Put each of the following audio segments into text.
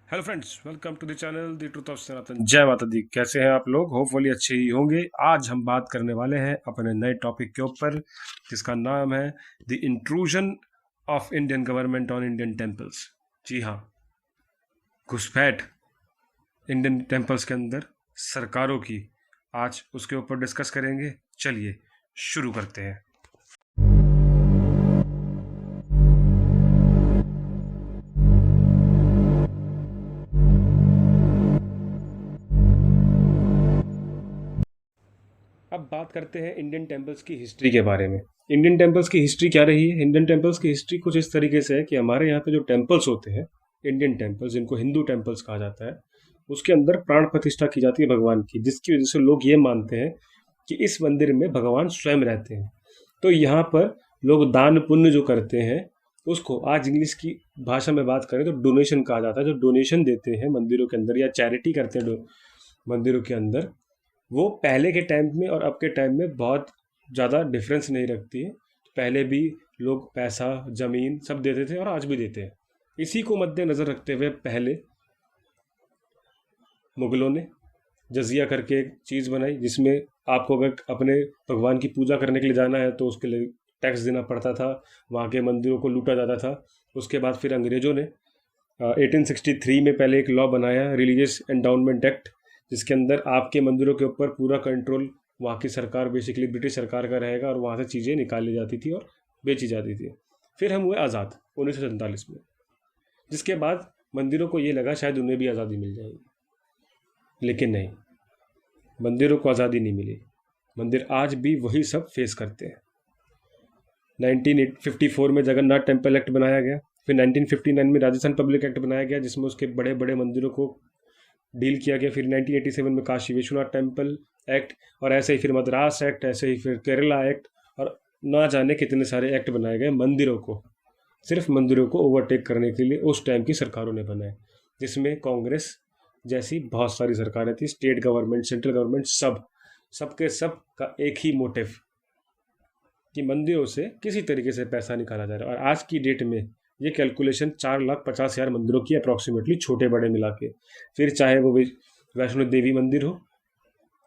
Hello friends, welcome to the channel the truth of Sanatan. जय माता दी। कैसे हैं आप लोग? होपफुली अच्छे ही होंगे। आज हम बात करने वाले हैं अपने नए टॉपिक के ऊपर, जिसका नाम है the intrusion of Indian government on Indian temples. जी हाँ, घुसपैठ इंडियन टेम्पल्स के अंदर सरकारों की। आज उसके ऊपर डिस्कस करेंगे। चलिए शुरू करते हैं। अब बात करते हैं इंडियन टेम्पल्स की हिस्ट्री के बारे में। इंडियन टेम्पल्स की हिस्ट्री क्या रही है? इंडियन टेम्पल्स की हिस्ट्री कुछ इस तरीके से है कि हमारे यहाँ पे जो टेम्पल्स होते हैं, इंडियन टेम्पल्स जिनको हिंदू टेम्पल्स कहा जाता है, उसके अंदर प्राण प्रतिष्ठा की जाती है भगवान की, जिसकी वजह से लोग ये मानते हैं कि इस मंदिर में भगवान स्वयं रहते हैं। तो यहाँ पर लोग दान पुण्य जो करते हैं, उसको आज इंग्लिश की भाषा में बात करें तो डोनेशन कहा जाता है। जो डोनेशन देते हैं मंदिरों के अंदर या चैरिटी करते हैं मंदिरों के अंदर, वो पहले के टाइम में और अब के टाइम में बहुत ज़्यादा डिफरेंस नहीं रखती है। पहले भी लोग पैसा, ज़मीन सब देते थे और आज भी देते हैं। इसी को मद्देनज़र रखते हुए पहले मुगलों ने जजिया करके एक चीज़ बनाई, जिसमें आपको अगर अपने भगवान की पूजा करने के लिए जाना है तो उसके लिए टैक्स देना पड़ता था। वहाँ के मंदिरों को लूटा जाता था। उसके बाद फिर अंग्रेज़ों ने 1863 में पहले एक लॉ बनाया, रिलीजियस एंडाउनमेंट एक्ट, जिसके अंदर आपके मंदिरों के ऊपर पूरा कंट्रोल वहाँ की सरकार, बेसिकली ब्रिटिश सरकार का रहेगा, और वहाँ से चीज़ें निकाली जाती थी और बेची जाती थी। फिर हम हुए आज़ाद 1947 में, जिसके बाद मंदिरों को ये लगा शायद उन्हें भी आज़ादी मिल जाएगी, लेकिन नहीं, मंदिरों को आज़ादी नहीं मिली। मंदिर आज भी वही सब फेस करते हैं। 1954 में जगन्नाथ टेम्पल एक्ट बनाया गया। फिर 1959 में राजस्थान पब्लिक एक्ट बनाया गया, जिसमें उसके बड़े बड़े मंदिरों को डील किया गया। फिर 1987 में काशी विश्वनाथ टेम्पल एक्ट, और ऐसे ही फिर मद्रास एक्ट, ऐसे ही फिर केरला एक्ट, और ना जाने कितने सारे एक्ट बनाए गए मंदिरों को, सिर्फ मंदिरों को ओवरटेक करने के लिए उस टाइम की सरकारों ने बनाए, जिसमें कांग्रेस जैसी बहुत सारी सरकारें थी, स्टेट गवर्नमेंट, सेंट्रल गवर्नमेंट, सबके सब का एक ही मोटिव कि मंदिरों से किसी तरीके से पैसा निकाला जा रहा है। और आज की डेट में ये कैलकुलेशन 4,50,000 मंदिरों की अप्रॉक्सीमेटली, छोटे बड़े मिला के। फिर चाहे वो वैष्णो देवी मंदिर हो,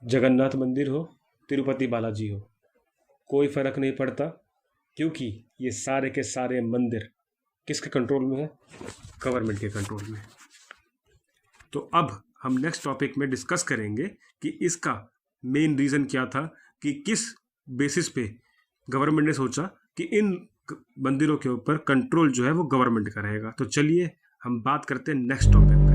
जगन्नाथ मंदिर हो, तिरुपति बालाजी हो, कोई फर्क नहीं पड़ता, क्योंकि ये सारे के सारे मंदिर किसके कंट्रोल में है? गवर्नमेंट के कंट्रोल में। तो अब हम नेक्स्ट टॉपिक में डिस्कस करेंगे कि इसका मेन रीज़न क्या था, कि किस बेसिस पे गवर्नमेंट ने सोचा कि इन मंदिरों के ऊपर कंट्रोल जो है वो गवर्नमेंट का रहेगा। तो चलिए हम बात करते हैं नेक्स्ट टॉपिक पे।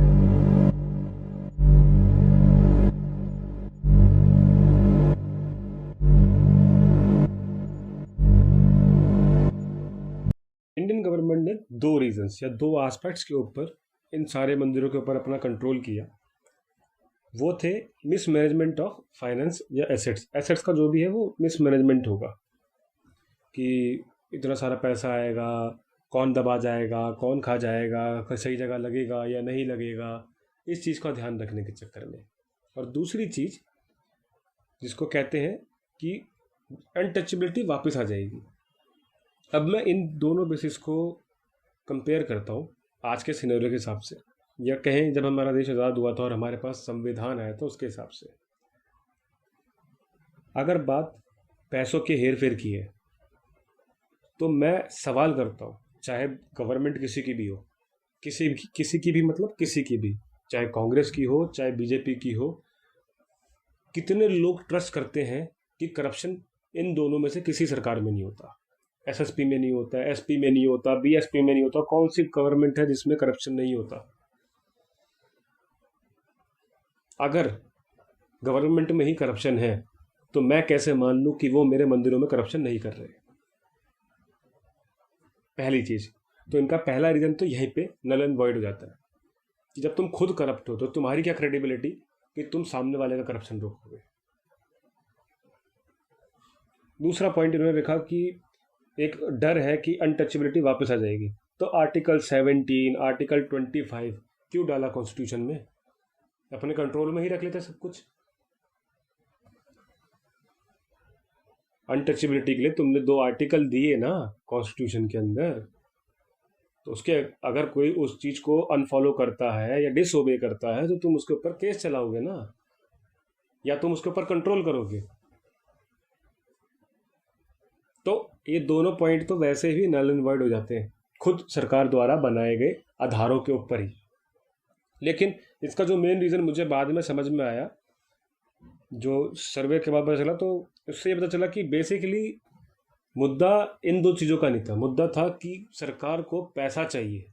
इंडियन गवर्नमेंट ने दो रीजंस या दो एस्पेक्ट्स के ऊपर इन सारे मंदिरों के ऊपर अपना कंट्रोल किया। वो थे मिसमैनेजमेंट ऑफ फाइनेंस या एसेट्स। एसेट्स का जो भी है वो मिसमैनेजमेंट होगा, कि इतना सारा पैसा आएगा, कौन दबा जाएगा, कौन खा जाएगा, सही जगह लगेगा या नहीं लगेगा, इस चीज़ का ध्यान रखने के चक्कर में। और दूसरी चीज़ जिसको कहते हैं कि अनटचेबिलिटी वापस आ जाएगी। अब मैं इन दोनों बेसिस को कंपेयर करता हूँ आज के सिनेरियो के हिसाब से, या कहें जब हमारा देश आज़ाद हुआ था और हमारे पास संविधान आया था उसके हिसाब से। अगर बात पैसों के हेर फेर की है, तो मैं सवाल करता हूँ, चाहे गवर्नमेंट किसी की भी हो, किसी की भी मतलब किसी की भी, चाहे कांग्रेस की हो चाहे बीजेपी की हो, कितने लोग ट्रस्ट करते हैं कि करप्शन इन दोनों में से किसी सरकार में नहीं होता? एसएसपी में नहीं होता, एसपी में नहीं होता, बीएसपी में नहीं होता। कौन सी गवर्नमेंट है जिसमें करप्शन नहीं होता? अगर गवर्नमेंट में ही करप्शन है, तो मैं कैसे मान लूँ कि वो मेरे मंदिरों में करप्शन नहीं कर रहे? पहली चीज़ तो इनका पहला रीज़न तो यहीं पे नल एंड वॉइड हो जाता है, कि जब तुम खुद करप्ट हो तो तुम्हारी क्या क्रेडिबिलिटी कि तुम सामने वाले का करप्शन रोकोगे। दूसरा पॉइंट इन्होंने लिखा कि एक डर है कि अनटचेबिलिटी वापस आ जाएगी, तो आर्टिकल 17, आर्टिकल 25 क्यों डाला कॉन्स्टिट्यूशन में? अपने कंट्रोल में ही रख लेते सब कुछ। अनटचेबिलिटी के लिए तुमने दो आर्टिकल दिए ना कॉन्स्टिट्यूशन के अंदर, तो उसके अगर कोई उस चीज़ को अनफॉलो करता है या डिसओबे करता है तो तुम उसके ऊपर केस चलाओगे ना, या तुम उसके ऊपर कंट्रोल करोगे। तो ये दोनों पॉइंट तो वैसे ही नल एंड वॉइड हो जाते हैं खुद सरकार द्वारा बनाए गए आधारों के ऊपर ही। लेकिन इसका जो मेन रीज़न मुझे बाद में समझ में आया, जो सर्वे के बाद पता चला, तो उससे ये पता चला कि बेसिकली मुद्दा इन दो चीज़ों का नहीं था। मुद्दा था कि सरकार को पैसा चाहिए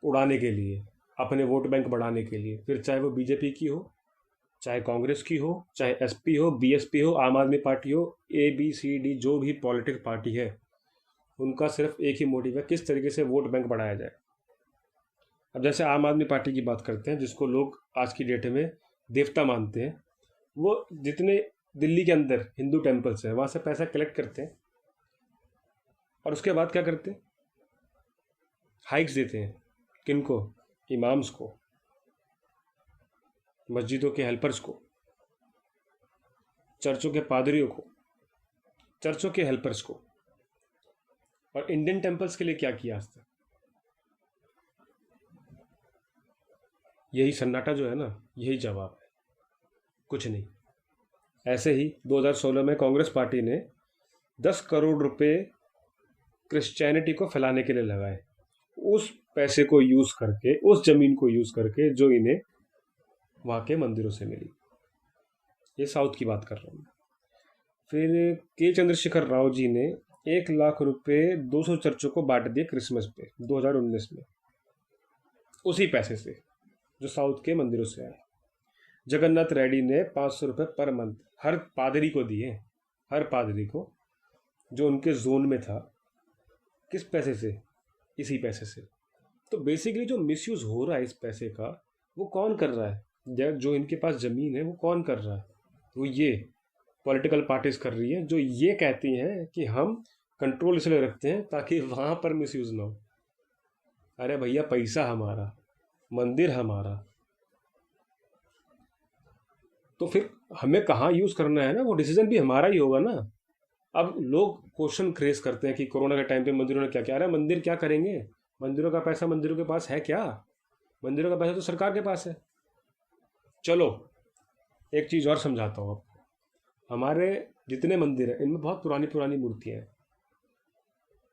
उड़ाने के लिए, अपने वोट बैंक बढ़ाने के लिए, फिर चाहे वो बीजेपी की हो, चाहे कांग्रेस की हो, चाहे एसपी हो, बीएसपी हो, आम आदमी पार्टी हो, ABCD जो भी पॉलिटिकल पार्टी है, उनका सिर्फ एक ही मोटिव है, किस तरीके से वोट बैंक बढ़ाया जाए। अब जैसे आम आदमी पार्टी की बात करते हैं, जिसको लोग आज की डेट में देवता मानते हैं, वो जितने दिल्ली के अंदर हिंदू टेम्पल्स हैं वहाँ से पैसा कलेक्ट करते हैं और उसके बाद क्या करते हैं, हाइक्स देते हैं। किनको? इमाम्स को, मस्जिदों के हेल्पर्स को, चर्चों के पादरियों को, चर्चों के हेल्पर्स को। और इंडियन टेम्पल्स के लिए क्या किया आज तक? यही सन्नाटा जो है ना, यही जवाब है, कुछ नहीं। ऐसे ही 2016 में कांग्रेस पार्टी ने 10 करोड़ रुपए क्रिश्चियनिटी को फैलाने के लिए लगाए, उस पैसे को यूज़ करके, उस ज़मीन को यूज़ करके जो इन्हें वहाँ के मंदिरों से मिली। ये साउथ की बात कर रहा हूँ। फिर के चंद्रशेखर राव जी ने 1 लाख रुपए 200 चर्चों को बांट दिए क्रिसमस पे 2019 में, उसी पैसे से जो साउथ के मंदिरों से आए। जगन्नाथ रेड्डी ने 500 रुपये पर मंथ हर पादरी को दिए, हर पादरी को, जो उनके जोन में था। किस पैसे से? इसी पैसे से। तो बेसिकली जो मिसयूज हो रहा है इस पैसे का, वो कौन कर रहा है? जो इनके पास ज़मीन है वो कौन कर रहा है? वो ये पॉलिटिकल पार्टीज कर रही है, जो ये कहती हैं कि हम कंट्रोल इसलिए रखते हैं ताकि वहाँ पर मिसयूज ना हो। अरे भैया, पैसा हमारा, मंदिर हमारा, तो फिर हमें कहाँ यूज़ करना है ना, वो डिसीजन भी हमारा ही होगा ना। अब लोग क्वेश्चन क्रेज करते हैं कि कोरोना के टाइम पे मंदिरों ने क्या किया। अरे मंदिर क्या करेंगे? मंदिरों का पैसा मंदिरों के पास है क्या? मंदिरों का पैसा तो सरकार के पास है। चलो एक चीज़ और समझाता हूँ आपको। हमारे जितने मंदिर हैं इनमें बहुत पुरानी पुरानी मूर्तियाँ हैं।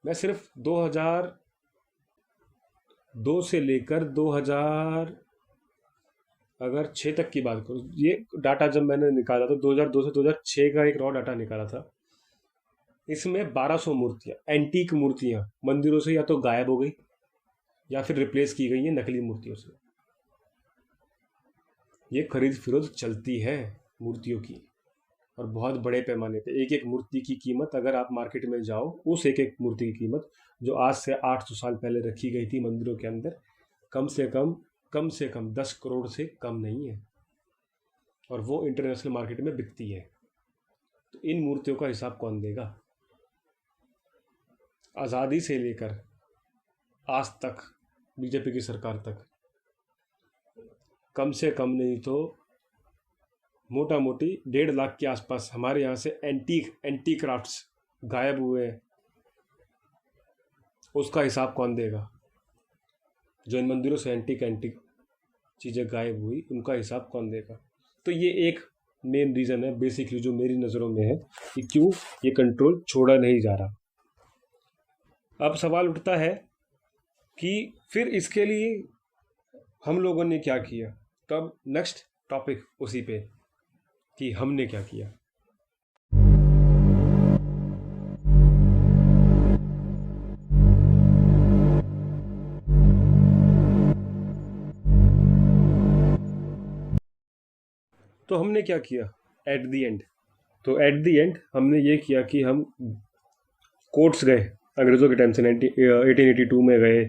मैं सिर्फ 2002 से लेकर 2006 तक की बात करूँ, ये डाटा जब मैंने निकाला तो 2002 से 2006 का एक रॉ डाटा निकाला था। इसमें 1200 मूर्तियाँ, एंटीक मूर्तियाँ मंदिरों से या तो गायब हो गई या फिर रिप्लेस की गई हैं नकली मूर्तियों से। ये खरीद फरोख्त चलती है मूर्तियों की, और बहुत बड़े पैमाने पे। एक एक मूर्ति की कीमत, अगर आप मार्केट में जाओ, उस एक एक मूर्ति की कीमत जो आज से 800 साल पहले रखी गई थी मंदिरों के अंदर, कम से कम 10 करोड़ से कम नहीं है, और वो इंटरनेशनल मार्केट में बिकती है। तो इन मूर्तियों का हिसाब कौन देगा? आज़ादी से लेकर आज तक बीजेपी की सरकार तक कम से कम नहीं तो मोटा मोटी 1.5 लाख के आसपास हमारे यहाँ से एंटी क्राफ्ट्स गायब हुए हैं। उसका हिसाब कौन देगा? जो इन मंदिरों से एंटीक चीज़ें गायब हुई, उनका हिसाब कौन देगा? तो ये एक मेन रीज़न है बेसिकली जो मेरी नज़रों में है कि क्यों ये कंट्रोल छोड़ा नहीं जा रहा। अब सवाल उठता है कि फिर इसके लिए हम लोगों ने क्या किया। तब नेक्स्ट टॉपिक उसी पे कि हमने क्या किया। तो हमने क्या किया एट द एंड? तो एट द एंड हमने ये किया कि हम कोर्ट्स गए, अंग्रेज़ों के टाइम से 1882 में गए,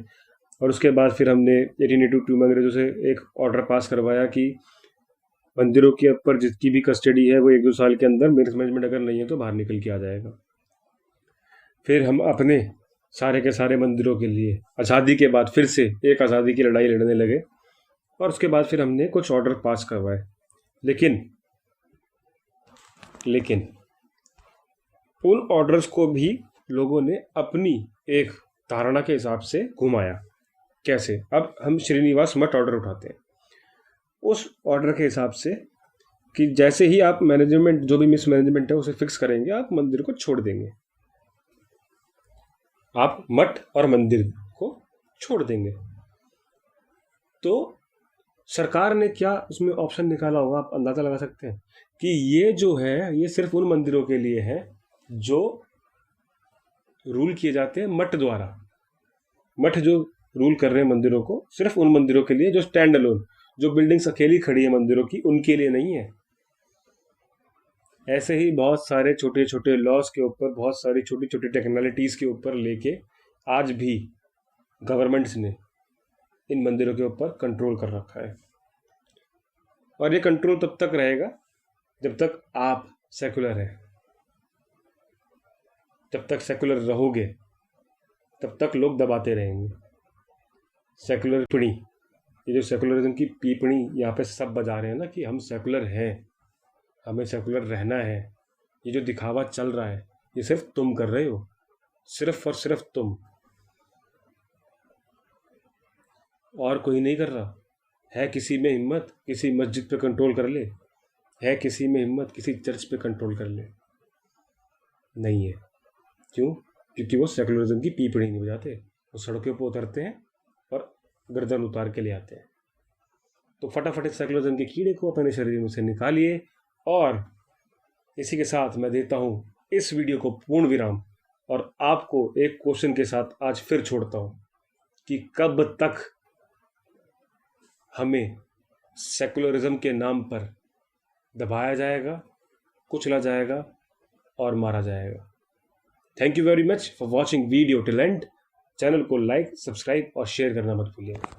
और उसके बाद फिर हमने 1882 में अंग्रेज़ों से एक ऑर्डर पास करवाया कि मंदिरों के ऊपर जितनी भी कस्टडी है वो 1-2 साल के अंदर मिसमैनेजमेंट अगर नहीं है तो बाहर निकल के आ जाएगा। फिर हम अपने सारे के सारे मंदिरों के लिए आज़ादी के बाद फिर से एक आज़ादी की लड़ाई लड़ने लगे, और उसके बाद फिर हमने कुछ ऑर्डर पास करवाए। लेकिन उन ऑर्डर्स को भी लोगों ने अपनी एक धारणा के हिसाब से घुमाया। कैसे? अब हम श्रीनिवास मठ ऑर्डर उठाते हैं, उस ऑर्डर के हिसाब से कि जैसे ही आप मैनेजमेंट, जो भी मिसमैनेजमेंट है उसे फिक्स करेंगे, आप मंदिर को छोड़ देंगे, आप मठ और मंदिर को छोड़ देंगे। तो सरकार ने क्या उसमें ऑप्शन निकाला होगा, आप अंदाजा लगा सकते हैं कि ये जो है ये सिर्फ उन मंदिरों के लिए है जो रूल किए जाते हैं मठ द्वारा। मठ जो रूल कर रहे हैं मंदिरों को, सिर्फ उन मंदिरों के लिए जो स्टैंड अलोन, जो बिल्डिंग्स अकेली खड़ी है मंदिरों की, उनके लिए नहीं है। ऐसे ही बहुत सारे छोटे छोटे लॉस के ऊपर, बहुत सारी छोटी छोटी टेक्निकलिटीज के ऊपर लेके आज भी गवर्नमेंट्स ने इन मंदिरों के ऊपर कंट्रोल कर रखा है। और ये कंट्रोल तब तक रहेगा जब तक आप सेकुलर हैं, जब तक सेकुलर रहोगे तब तक लोग दबाते रहेंगे। सेकुलर पीपणी, ये जो सेकुलरिज्म की पीपणी यहाँ पे सब बजा रहे हैं ना कि हम सेकुलर हैं, हमें सेकुलर रहना है, ये जो दिखावा चल रहा है ये सिर्फ तुम कर रहे हो, सिर्फ और सिर्फ तुम, और कोई नहीं कर रहा है। किसी में हिम्मत किसी मस्जिद पे कंट्रोल कर ले, है किसी में हिम्मत किसी चर्च पे कंट्रोल कर ले? नहीं है। क्यों? क्योंकि वो सेकुलरिज्म की पीपड़ी नहीं बजाते, वो सड़कों पर उतरते हैं और गर्दन उतार के ले आते हैं। तो फटाफट इस सेकुलरिज्म के कीड़े को अपने शरीर में से निकालिए। और इसी के साथ मैं देता हूँ इस वीडियो को पूर्ण विराम, और आपको एक क्वेश्चन के साथ आज फिर छोड़ता हूँ कि कब तक हमें सेकुलरिज्म के नाम पर दबाया जाएगा, कुचला जाएगा और मारा जाएगा। Thank you very much for watching video till and. Channel को लाइक, सब्सक्राइब और शेयर करना मत भूलिएगा।